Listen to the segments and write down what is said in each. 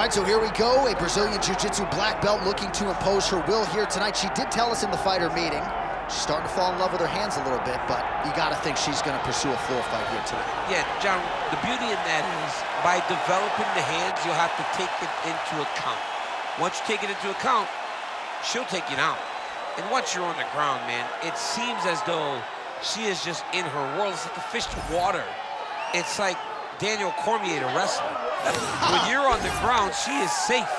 right, so here we go. A Brazilian Jiu-Jitsu black belt looking to impose her will here tonight. She did tell us in the fighter meeting, she's starting to fall in love with her hands a little bit, but you got to think she's going to pursue a floor fight here tonight. Yeah, John, the beauty in that is by developing the hands, you'll have to take it into account. Once you take it into account, she'll take you down. And once you're on the ground, man, it seems as though she is just in her world. It's like a fish to water. It's like Daniel Cormier to wrestling. When you're on the ground, she is safe,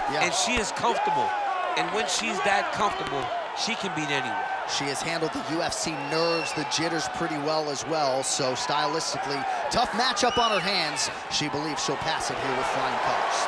and she is comfortable. And when she's that comfortable, she can beat anyone. She has handled the UFC nerves, the jitters pretty well as well, so stylistically, tough matchup on her hands. She believes she'll pass it here with flying colors.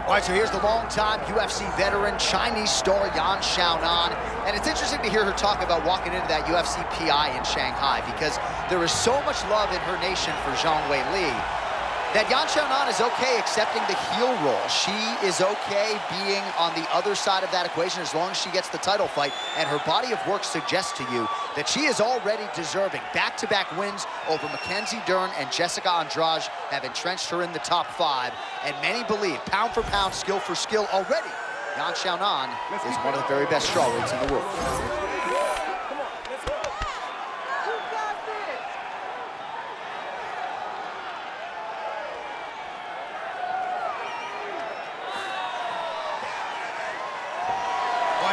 All right, so here's the longtime UFC veteran, Chinese star Xiaonan. And it's interesting to hear her talk about walking into that UFC PI in Shanghai, because there is so much love in her nation for Zhang Weili that Xiaonan is okay accepting the heel role. She is okay being on the other side of that equation as long as she gets the title fight. And her body of work suggests to you that she is already deserving. Back-to-back wins over Mackenzie, Dern, and Jessica Andrade have entrenched her in the top 5. And many believe, pound for pound, skill for skill, already, Xiaonan is one of the very best strawweights in the world.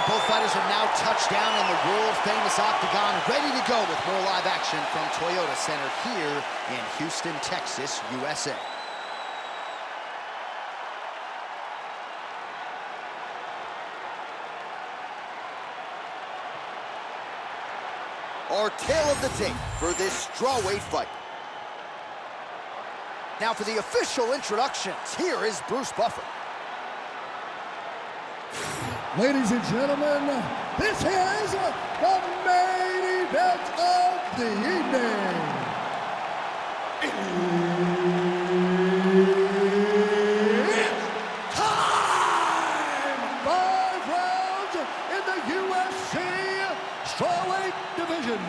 Both fighters have now touched down in the world-famous octagon, ready to go with more live action from Toyota Center here in Houston, Texas, USA. Our tale of the tape for this strawweight fight. Now for the official introductions, here is Bruce Buffer. Ladies and gentlemen, this is the main event of the evening. It's time! 5 rounds in the UFC strawweight division.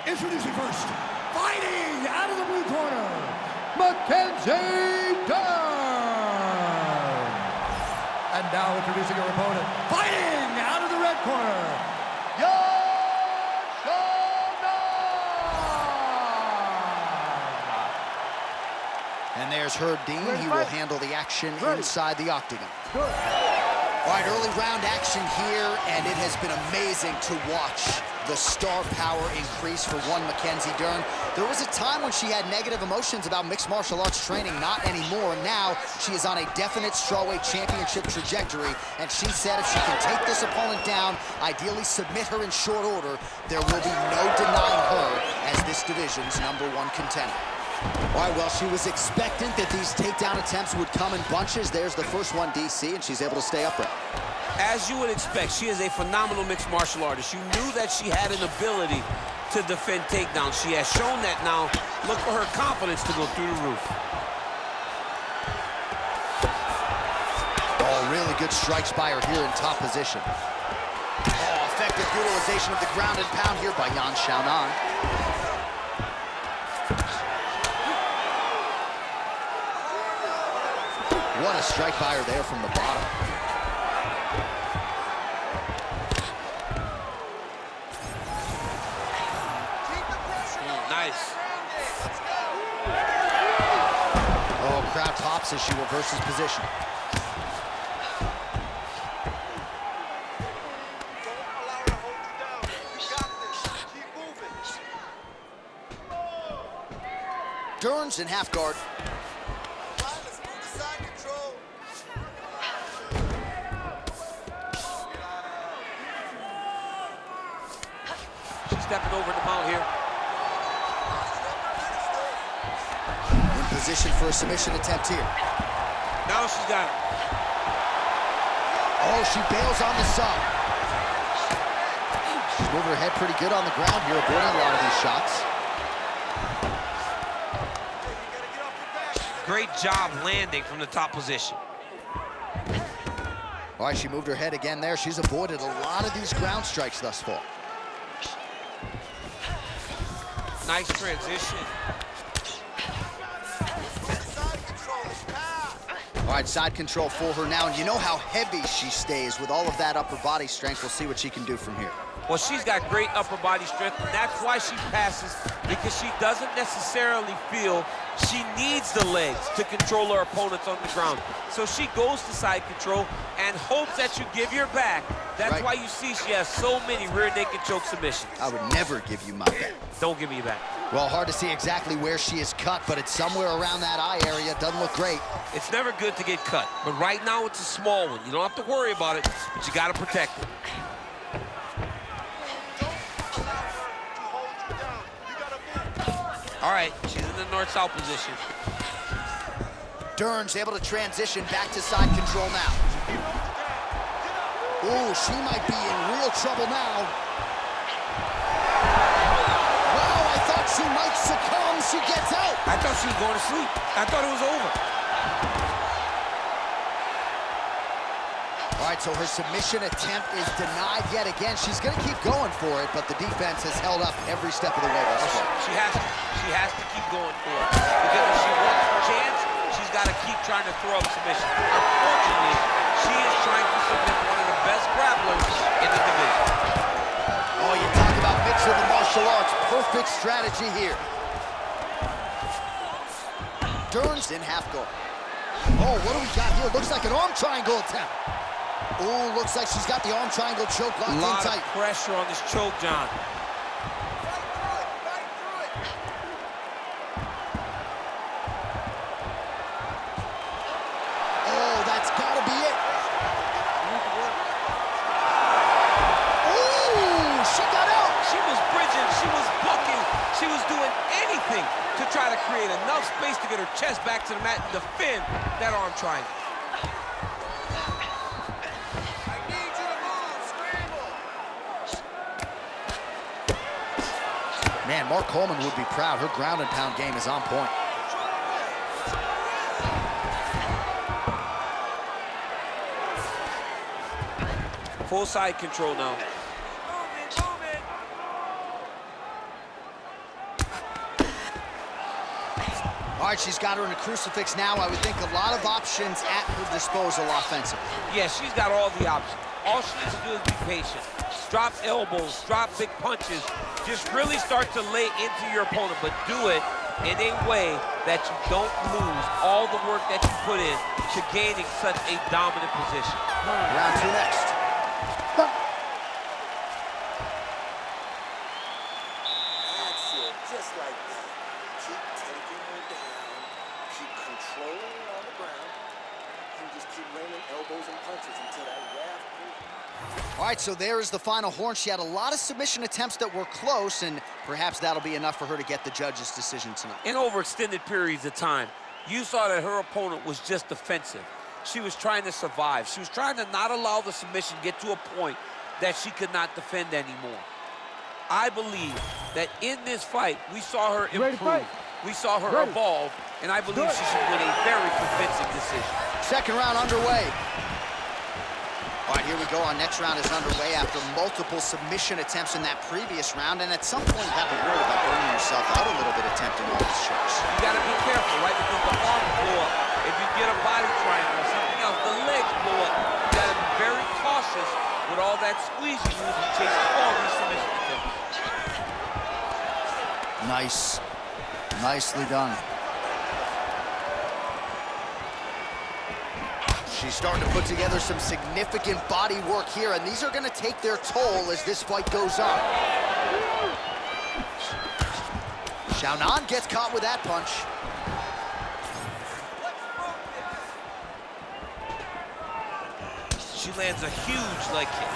Introducing first, fighting out of the blue corner, Mackenzie Dern. And now introducing her opponent, fighting out of the red corner, Xiaonan. And there's Herb Dean. He will handle the action inside the octagon. All right, early round action here, and it has been amazing to watch the star power increase for one Mackenzie Dern. There was a time when she had negative emotions about mixed martial arts training, not anymore. Now she is on a definite strawweight championship trajectory, and she said if she can take this opponent down, ideally submit her in short order, there will be no denying her as this division's #1 contender. All right, well, she was expectant that these takedown attempts would come in bunches. There's the first one, DC, and she's able to stay upright. As you would expect, she is a phenomenal mixed martial artist. You knew that she had an ability to defend takedowns. She has shown that now. Look for her confidence to go through the roof. Oh, really good strikes by her here in top position. Oh, effective utilization of the ground and pound here by Xiaonan. What a strike by her there from the bottom. Nice. Oh, crowd pops as she reverses position. Dern's in half guard. She's stepping over the mount here. In position for a submission attempt here. Now she's got it. Oh, she bails on the sub. She's moving her head pretty good on the ground here, avoiding a lot of these shots. Great job landing from the top position. All right, she moved her head again there. She's avoided a lot of these ground strikes thus far. Nice transition. All right, side control for her now. And you know how heavy she stays with all of that upper body strength. We'll see what she can do from here. Well, she's got great upper body strength, and that's why she passes, because she doesn't necessarily feel she needs the legs to control her opponents on the ground. So she goes to side control and hopes that you give your back. That's why you see she has so many rear naked choke submissions. I would never give you my back. Don't give me your back. Well, hard to see exactly where she is cut, but it's somewhere around that eye area. Doesn't look great. It's never good to get cut, but right now it's a small one. You don't have to worry about it, but you got to protect it. All right, she's in the north-south position. Dern's able to transition back to side control now. Ooh, she might be in real trouble now. Wow, I thought she might succumb. She gets out. I thought she was going to sleep. I thought it was over. All right, so her submission attempt is denied yet again. She's going to keep going for it, but the defense has held up every step of the way thus far. She has to keep going for it, because if she wants a chance, she's got to keep trying to throw up submission. Unfortunately, she is trying to submit one of the best grapplers in the division. Oh, you talk about mixing the martial arts. Perfect strategy here. Dern's in half guard. Oh, what do we got here? Looks like an arm triangle attempt. Oh, looks like she's got the arm triangle choke locked in tight. A lot of pressure on this choke, John. Oh, that's got to be it. Oh, she got out. She was bridging, she was bucking, she was doing anything to try to create enough space to get her chest back to the mat and defend that arm triangle. Man, Mark Coleman would be proud. Her ground and pound game is on point. Full side control now. All right, she's got her in a crucifix now. I would think a lot of options at her disposal offensively. Yeah, she's got all the options. All she needs to do is be patient. Drop elbows, drop big punches. Just really start to lay into your opponent, but do it in a way that you don't lose all the work that you put in to gaining such a dominant position. Round two next. That's it, just like that. Keep taking her down, keep controlling her on the ground, and just keep raining elbows and punches until that raft moves. All right, so there is the final horn. She had a lot of submission attempts that were close, and perhaps that'll be enough for her to get the judge's decision tonight. In over extended periods of time, you saw that her opponent was just defensive. She was trying to survive. She was trying to not allow the submission to get to a point that she could not defend anymore. I believe that in this fight, we saw her improve. We saw her evolve, and I believe she should win a very convincing decision. Second round underway. All right, here we go. Our next round is underway after multiple submission attempts in that previous round, and at some point you have to worry about burning yourself out a little bit attempting all these shots. You got to be careful, right? Because the arms blow up. If you get a body triangle or something else, the legs blow up. You got to be very cautious with all that squeeze you use and chase all these submission attempts. Nice. Nicely done. She's starting to put together some significant body work here, and these are going to take their toll as this fight goes on. Xiaonan gets caught with that punch. She lands a huge leg kick.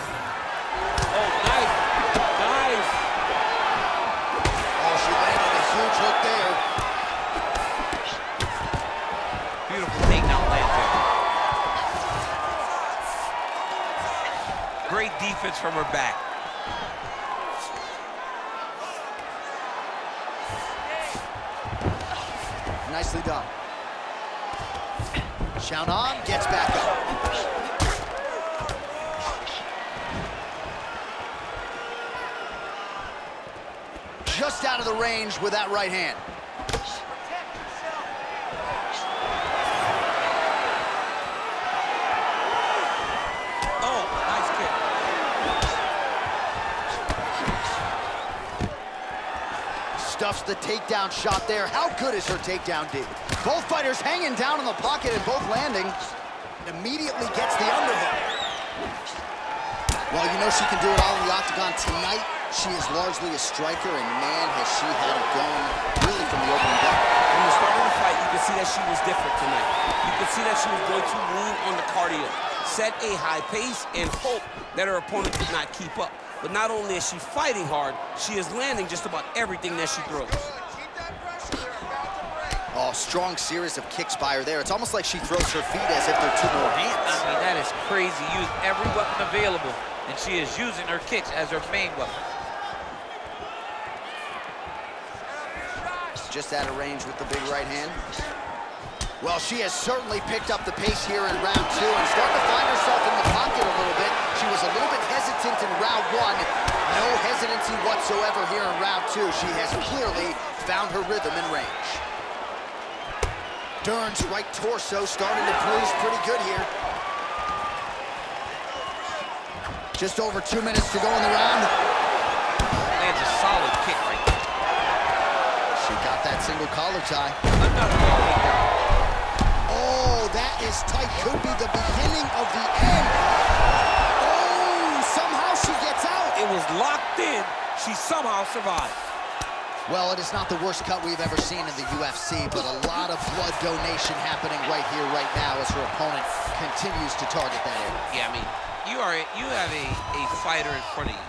Oh, nice. Nice. Oh, she landed a huge hook there. Beautiful takedown land there. Great defense from her back. Nicely done. Xiaonan gets back up. Just out of the range with that right hand. Oh, nice kick. Stuffs the takedown shot there. How good is her takedown D? Both fighters hanging down in the pocket and both landing. Immediately gets the underhook. Well, you know she can do it all in the octagon tonight. She is largely a striker, and man, has she had it going really from the opening bell. From the start of the fight, you could see that she was different tonight. You could see that she was going to lean on the cardio, set a high pace, and hope that her opponent could not keep up. But not only is she fighting hard, she is landing just about everything that she throws. Oh, strong series of kicks by her there. It's almost like she throws her feet as if they're two more hands. I mean, that is crazy. Use every weapon available, and she is using her kicks as her main weapon. Just out of range with the big right hand. Well, she has certainly picked up the pace here in round two and starting to find herself in the pocket a little bit. She was a little bit hesitant in round one. No hesitancy whatsoever here in round two. She has clearly found her rhythm and range. Dern's right torso starting to bruise pretty good here. Just over 2 minutes to go in the round. Lands a solid kick right there. She got that single collar tie. Oh, that is tight. Could be the beginning of the end. Oh, somehow she gets out. It was locked in. She somehow survived. Well, it is not the worst cut we've ever seen in the UFC, but a lot of blood donation happening right here, right now, as her opponent continues to target that area. Yeah, I mean, you have a fighter in front of you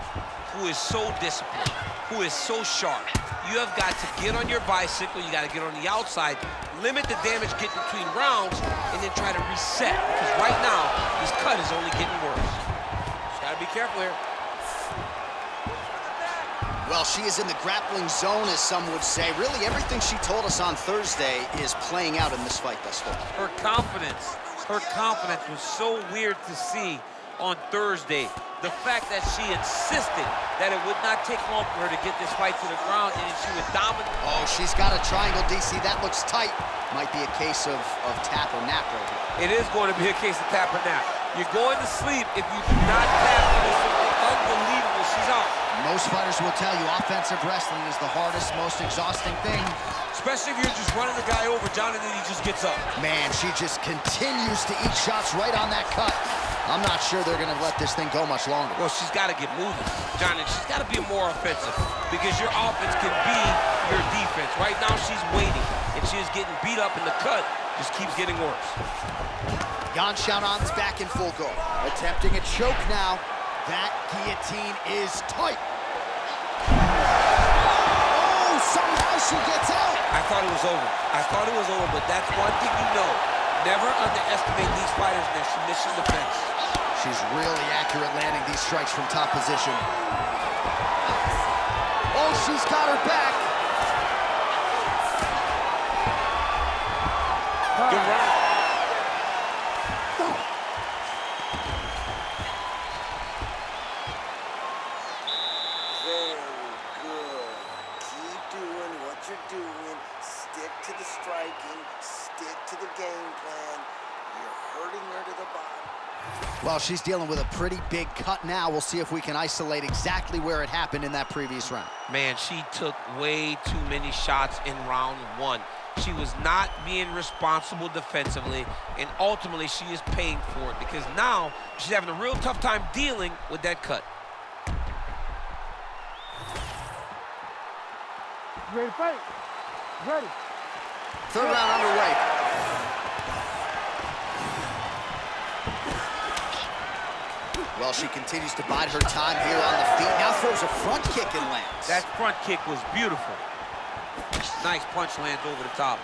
who is so disciplined, who is so sharp. You have got to get on your bicycle, you got to get on the outside, limit the damage getting between rounds, and then try to reset. Because right now, this cut is only getting worse. Just got to be careful here. Well, she is in the grappling zone, as some would say. Really, everything she told us on Thursday is playing out in this fight thus far. Her confidence was so weird to see on Thursday. The fact that she insisted that it would not take long for her to get this fight to the ground and she would dominate. Oh, she's got a triangle, DC. That looks tight. Might be a case of tap or nap right here. It is going to be a case of tap or nap. You're going to sleep if you do not tap for this. Unbelievable, she's out. Most fighters will tell you offensive wrestling is the hardest, most exhausting thing. Especially if you're just running the guy over, John, and then he just gets up. Man, she just continues to eat shots right on that cut. I'm not sure they're going to let this thing go much longer. Well, she's got to get moving, John, and she's got to be more offensive because your offense can be your defense. Right now, she's waiting, and she is getting beat up, and the cut just keeps getting worse. Xiaonan's back in full guard. Attempting a choke now. That guillotine is tight. Oh, somehow she gets out. I thought it was over, but that's one thing you know. Never underestimate these fighters in their submission defense. She's really accurate landing these strikes from top position. Oh, she's got her back. Good round. Very good. Keep doing what you're doing. Stick to the striking. Stick to the game plan. You're hurting her to the bottom. Well, she's dealing with a pretty big cut now. We'll see if we can isolate exactly where it happened in that previous round. Man, she took way too many shots in round one. She was not being responsible defensively, and ultimately she is paying for it because now she's having a real tough time dealing with that cut. You ready to fight? Ready. Third round underway. Well, she continues to bide her time here on the feet. Now throws a front kick and lands. That front kick was beautiful. Nice punch lands over the top.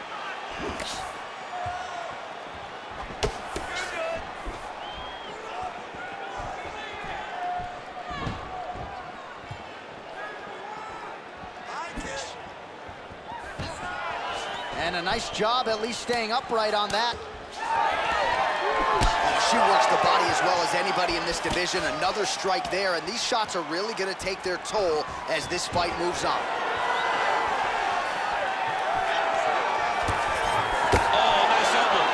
And a nice job at least staying upright on that. Oh, she works the body as well as anybody in this division. Another strike there, and these shots are really going to take their toll as this fight moves on. Oh, nice elbow.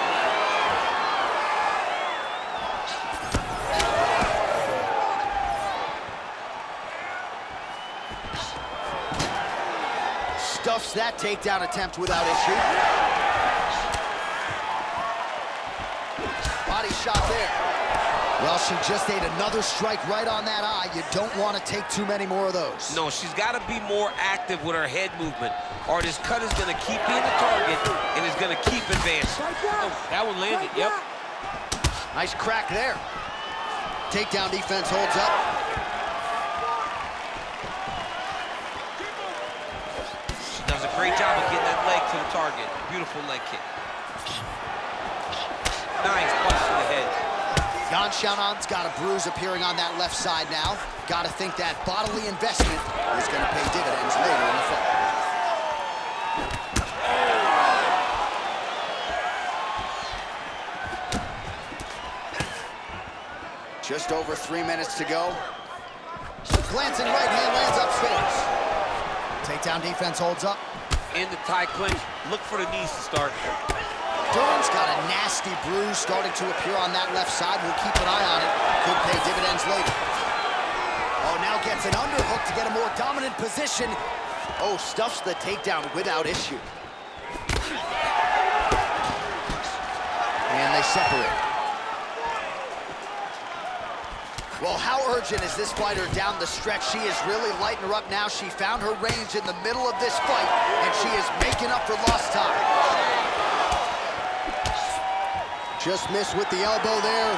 Stuffs that takedown attempt without issue. Body shot there. Well, she just ate another strike right on that eye. You don't want to take too many more of those. No, she's got to be more active with her head movement, or this cut is going to keep being the target and is going to keep advancing. Oh, that one landed, yep. Nice crack there. Takedown defense holds up. She does a great job of getting that leg to the target. Beautiful leg kick. Nice punch to the head. Xiaonan's got a bruise appearing on that left side now. Got to think that bodily investment is going to pay dividends later in the fight. Just over 3 minutes to go. Glancing right hand lands upstairs. Takedown defense holds up. In the tie clinch, look for the knees to start. Dern's got a nasty bruise starting to appear on that left side. We'll keep an eye on it. Could pay dividends later. Oh, now gets an underhook to get a more dominant position. Oh, stuffs the takedown without issue. And they separate. Well, how urgent is this fighter down the stretch? She is really lighting her up now. She found her range in the middle of this fight, and she is making up for lost time. Just missed with the elbow there.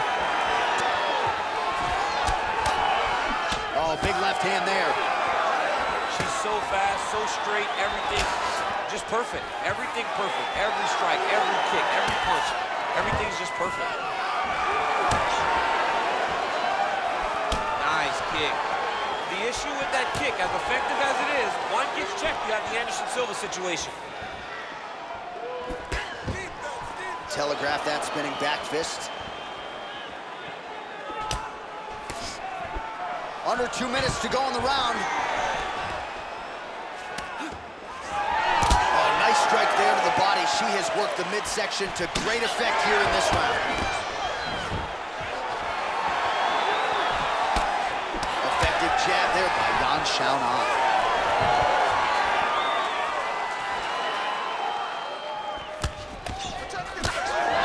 Oh, big left hand there. She's so fast, so straight, everything just perfect. Everything perfect. Every strike, every kick, every punch, everything's just perfect. Nice kick. The issue with that kick, as effective as it is, one gets checked, you have the Anderson Silva situation. Telegraph that spinning back fist. Under 2 minutes to go in the round. Oh, nice strike there to the body. She has worked the midsection to great effect here in this round. Effective jab there by Xiaonan.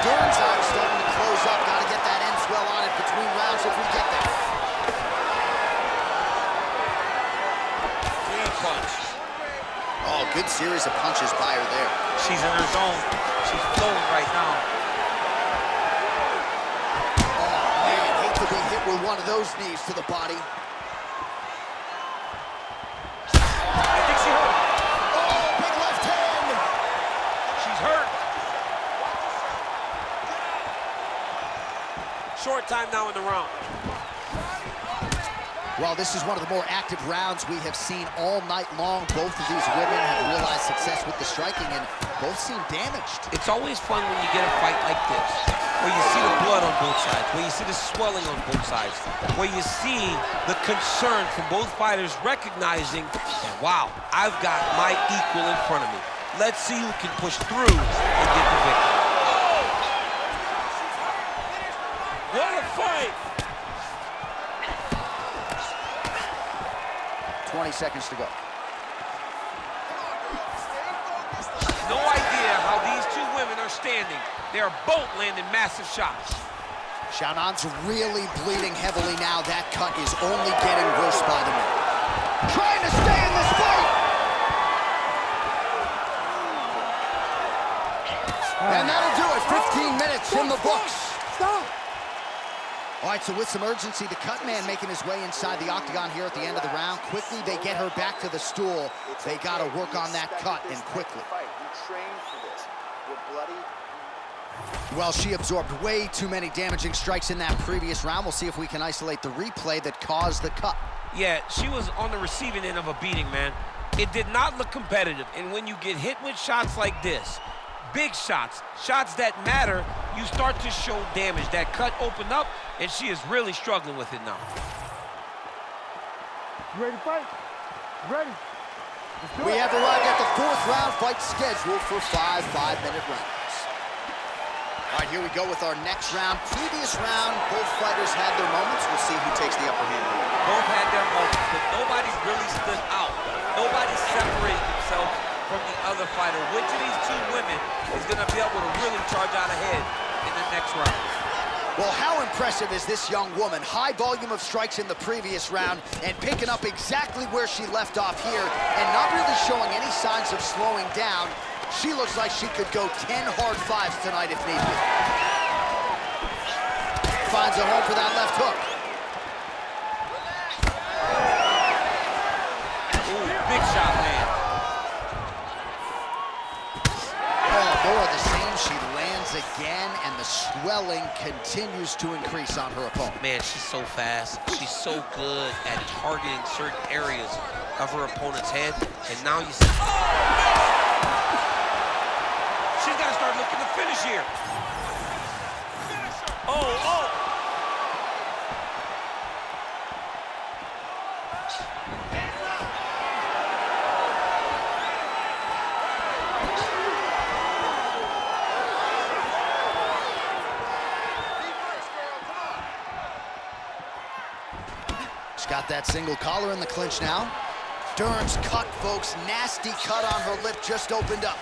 Dern's eye starting to close up. Got to get that end swell on it between rounds if we get there. Clean punch. Oh, good series of punches by her there. She's in her zone. She's flowing right now. Oh, man, hate to be hit with one of those knees to the body. I think she hurt. Oh, big left hand. She's hurt. Short time now in the round. Well, this is one of the more active rounds we have seen all night long. Both of these women have realized success with the striking, and both seem damaged. It's always fun when you get a fight like this, where you see the blood on both sides, where you see the swelling on both sides, where you see the concern from both fighters recognizing that, wow, I've got my equal in front of me. Let's see who can push through and get the victory. What a fight! 20 seconds to go. No idea how these two women are standing. They are both landing massive shots. Xiaonan's really bleeding heavily now. That cut is only getting worse by the minute. Trying to stay in this fight! And that'll do it. 15 minutes in the books. Stop! All right, so with some urgency, the cut man making his way inside the octagon here at the end of the round. Quickly, they get her back to the stool. They got to work on that cut, and quickly. You trained for this. You're bloody. Well, she absorbed way too many damaging strikes in that previous round. We'll see if we can isolate the replay that caused the cut. Yeah, she was on the receiving end of a beating, man. It did not look competitive, and when you get hit with shots like this, big shots, shots that matter, you start to show damage. That cut opened up, and she is really struggling with it now. You ready to fight? Ready? We have arrived at the 4th round fight scheduled for 5 5-minute rounds. All right, here we go with our next round. Previous round, both fighters had their moments. We'll see who takes the upper hand. Both had their moments, but nobody really stood out. Nobody separated themselves from the other fighter. Which of these two women is going to be able to really charge out ahead in the next round? Well, how impressive is this young woman? High volume of strikes in the previous round and picking up exactly where she left off here and not really showing any signs of slowing down. She looks like she could go 10 hard 5s tonight if need be. Finds a home for that left hook. Ooh, big shot, man. Oh, more of the same. She lands again, and the swelling continues to increase on her opponent. Man, she's so fast. She's so good at targeting certain areas of her opponent's head. And now you see... She's got to start looking to finish here. Oh! She's got that single collar in the clinch now. Dern's cut, folks. Nasty cut on her lip just opened up.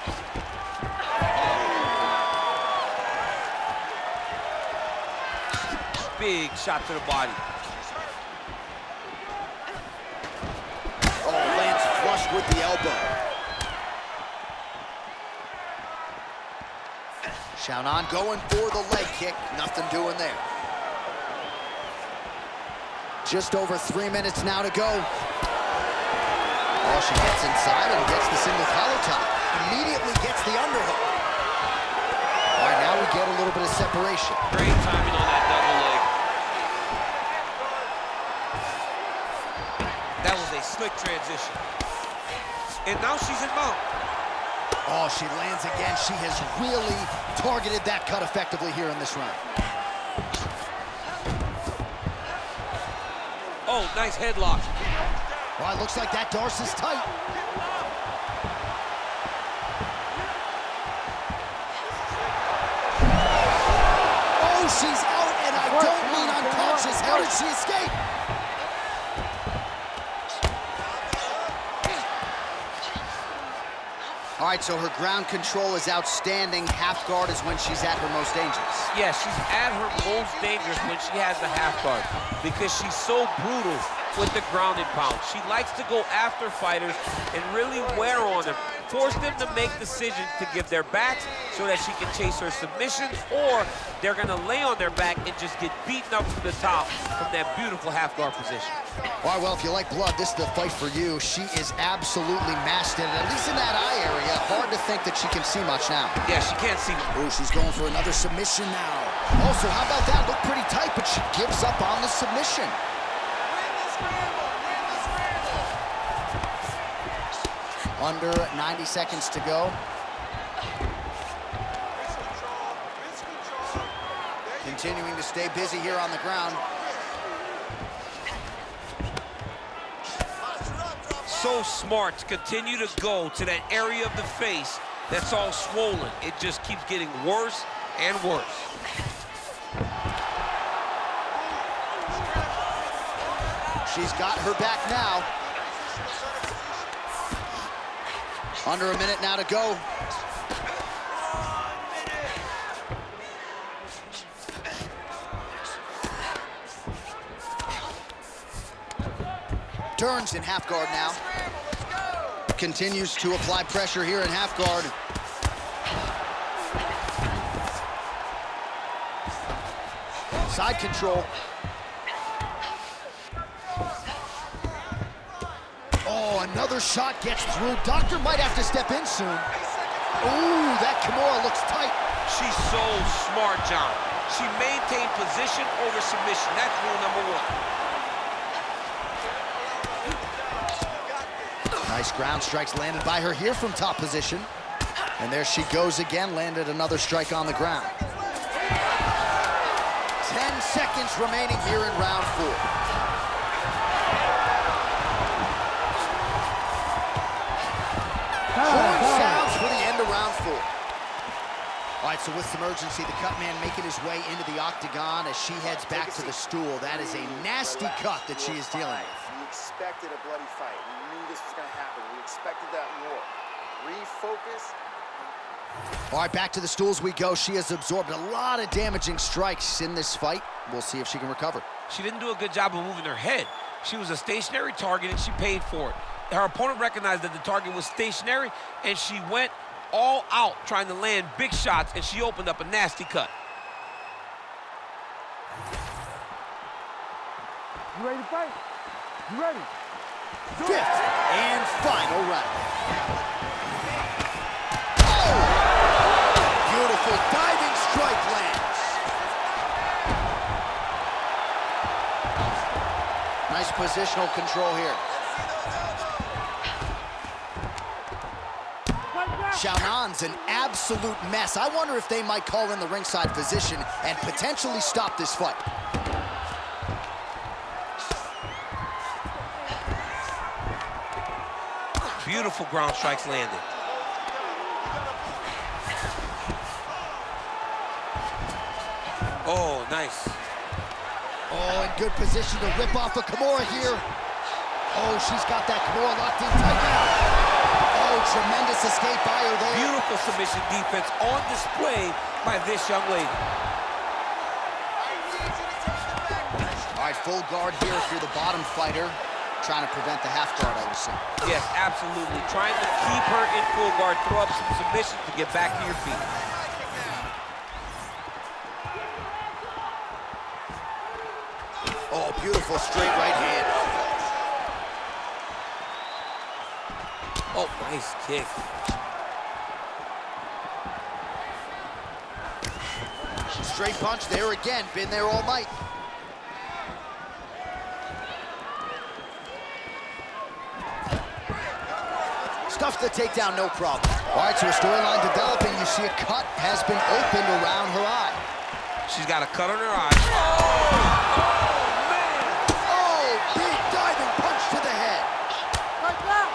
Big shot to the body. Oh, lands flush with the elbow. Xiaonan going for the leg kick. Nothing doing there. Just over 3 minutes now to go. Oh, she gets inside and gets the single collar tie. Immediately gets the underhook. All right, now we get a little bit of separation. Great timing on that double leg. That was a slick transition. And now she's in mount. Oh, she lands again. She has really targeted that cut effectively here in this round. Oh, nice headlock. Well, it looks like that Darcy's tight. Oh, she's out, and I don't mean unconscious. How did she escape? All right, so her ground control is outstanding. Half guard is when she's at her most dangerous. Yeah, she's at her most dangerous when she has the half guard because she's so brutal with the ground and pound. She likes to go after fighters and really wear on them, force them to make decisions to give their backs so that she can chase her submissions, or they're gonna lay on their back and just get beaten up from the top from that beautiful half guard position. All right, well, if you like blood, this is the fight for you. She is absolutely masted, at least in that eye area. Hard to think that she can see much now. Yeah, she can't see. Oh, she's going for another submission now. Also, how about that? Looked pretty tight, but she gives up on the submission. Under 90 seconds to go. Continuing to stay busy here on the ground. So smart to continue to go to that area of the face that's all swollen. It just keeps getting worse and worse. She's got her back now. Under a minute now to go. Dern's in half guard now. Continues to apply pressure here in half guard. Side control. Oh, another shot gets through. Doctor might have to step in soon. Ooh, that Kimura looks tight. She's so smart, John. She maintained position over submission. That's rule number one. Nice ground strikes landed by her here from top position. And there she goes again, landed another strike on the ground. 10 seconds remaining here in round 4. Horn sounds for the end of round 4. All right, so with some urgency, the cut man making his way into the octagon as she heads back to the stool. That is a nasty cut that she is dealing with. We expected a bloody fight. We knew this was going to happen. We expected that more. Refocus. All right, back to the stools we go. She has absorbed a lot of damaging strikes in this fight. We'll see if she can recover. She didn't do a good job of moving her head. She was a stationary target, and she paid for it. Her opponent recognized that the target was stationary, and she went all out trying to land big shots, and she opened up a nasty cut. You ready to fight? You ready? 5th and final round. Oh! Beautiful diving strike lands. Nice positional control here. Xiaonan's an absolute mess. I wonder if they might call in the ringside physician and potentially stop this fight. Beautiful ground strikes landed. Oh, nice. Oh, in good position to rip off a Kimura here. Oh, she's got that Kimura locked in tight now. Oh, tremendous escape by her there. Beautiful submission defense on display by this young lady. All right, full guard here if you're the bottom fighter. Trying to prevent the half guard, I would say. Yes, absolutely. Trying to keep her in full guard, throw up some submissions to get back to your feet. Oh, beautiful straight right hand. Oh, nice kick. Straight punch there again. Been there all night. Stuffs the takedown, no problem. All right, so a storyline developing. You see a cut has been opened around her eye. She's got a cut on her eye. Oh, big diving punch to the head. Like that.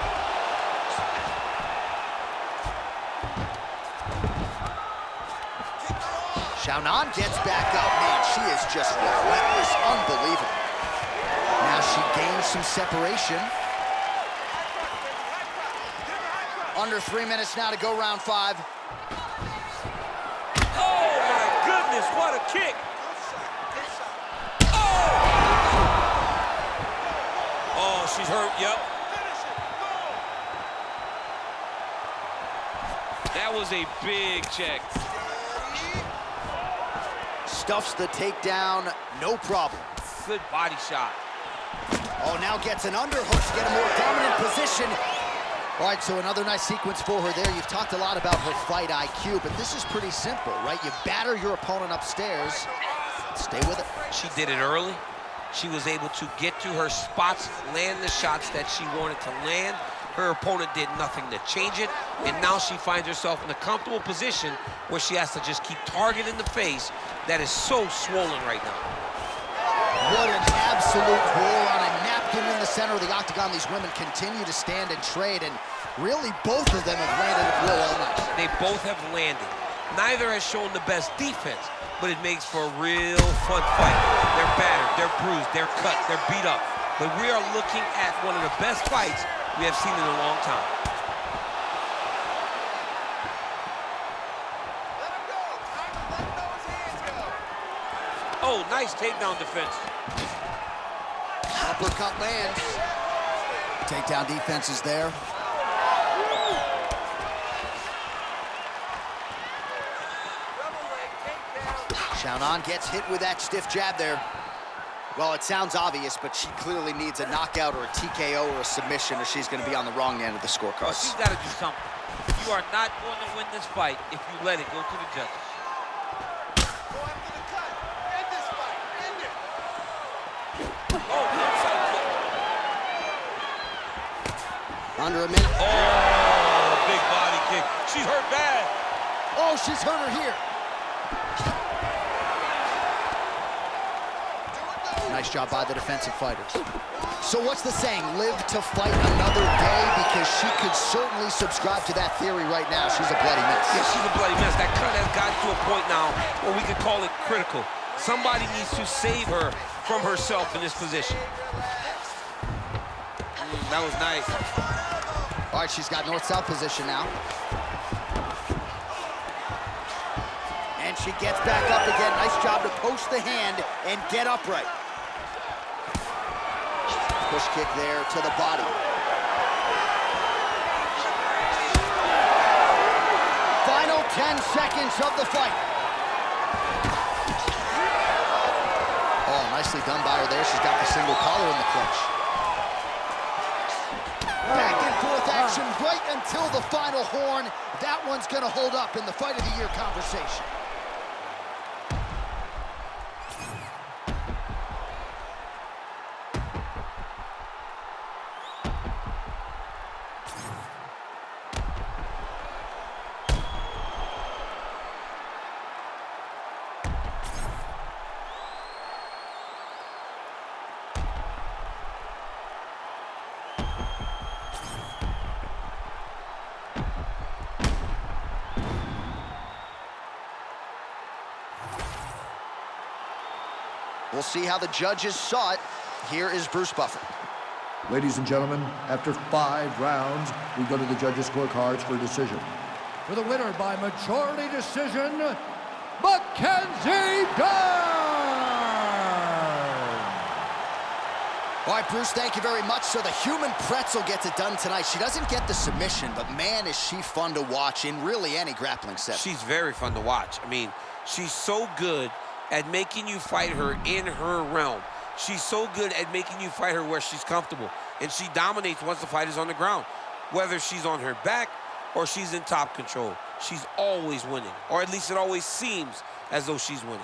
Xiaonan gets back up. Man, she is just relentless. Unbelievable. Now she gains some separation. Under 3 minutes now to go round 5. Oh, my goodness, what a kick. Oh, she's hurt, yep. That was a big check. Stuffs the takedown, no problem. Good body shot. Oh, now gets an underhook to get a more dominant position. All right, so another nice sequence for her there. You've talked a lot about her fight IQ, but this is pretty simple, right? You batter your opponent upstairs, stay with it. She did it early. She was able to get to her spots, land the shots that she wanted to land. Her opponent did nothing to change it, and now she finds herself in a comfortable position where she has to just keep targeting the face that is so swollen right now. What an absolute war on a napkin in the center of the octagon. These women continue to stand and trade, and really both of them have landed at will all night. They both have landed. Neither has shown the best defense, but it makes for a real fun fight. They're battered, they're bruised, they're cut, they're beat up. But we are looking at one of the best fights we have seen in a long time. Oh, nice takedown defense. Uppercut lands. Takedown defense is there. Xiaonan gets hit with that stiff jab there. Well, it sounds obvious, but she clearly needs a knockout or a TKO or a submission, or she's going to be on the wrong end of the Well, scorecard. she's got to do something. You are not going to win this fight if you let it go to the judges. Under a minute. Oh, big body kick. She she's hurt bad. Oh, she's hurt her here. Nice job by the defensive fighters. So what's the saying? Live to fight another day? Because she could certainly subscribe to that theory right now. She's a bloody mess. Yeah, she's a bloody mess. That cut has gotten to a point now where we could call it critical. Somebody needs to save her from herself in this position. That was nice. All right, she's got north-south position now. And she gets back up again. Nice job to post the hand and get upright. Push kick there to the body. Final 10 seconds of the fight. Oh, nicely done by her there. She's got the single collar in the clinch. Back and forth action right until the final horn. That one's gonna hold up in the fight of the year conversation. We'll see how the judges saw it. Here is Bruce Buffer. Ladies and gentlemen, after 5 rounds, we go to the judges' scorecards for a decision. For the winner by majority decision, Mackenzie Dern! All right, Bruce, thank you very much. So the human pretzel gets it done tonight. She doesn't get the submission, but man, is she fun to watch in really any grappling set. She's very fun to watch. I mean, she's so good at making you fight her in her realm. She's so good at making you fight her where she's comfortable. And she dominates once the fight is on the ground. Whether she's on her back or she's in top control, she's always winning. Or at least it always seems as though she's winning.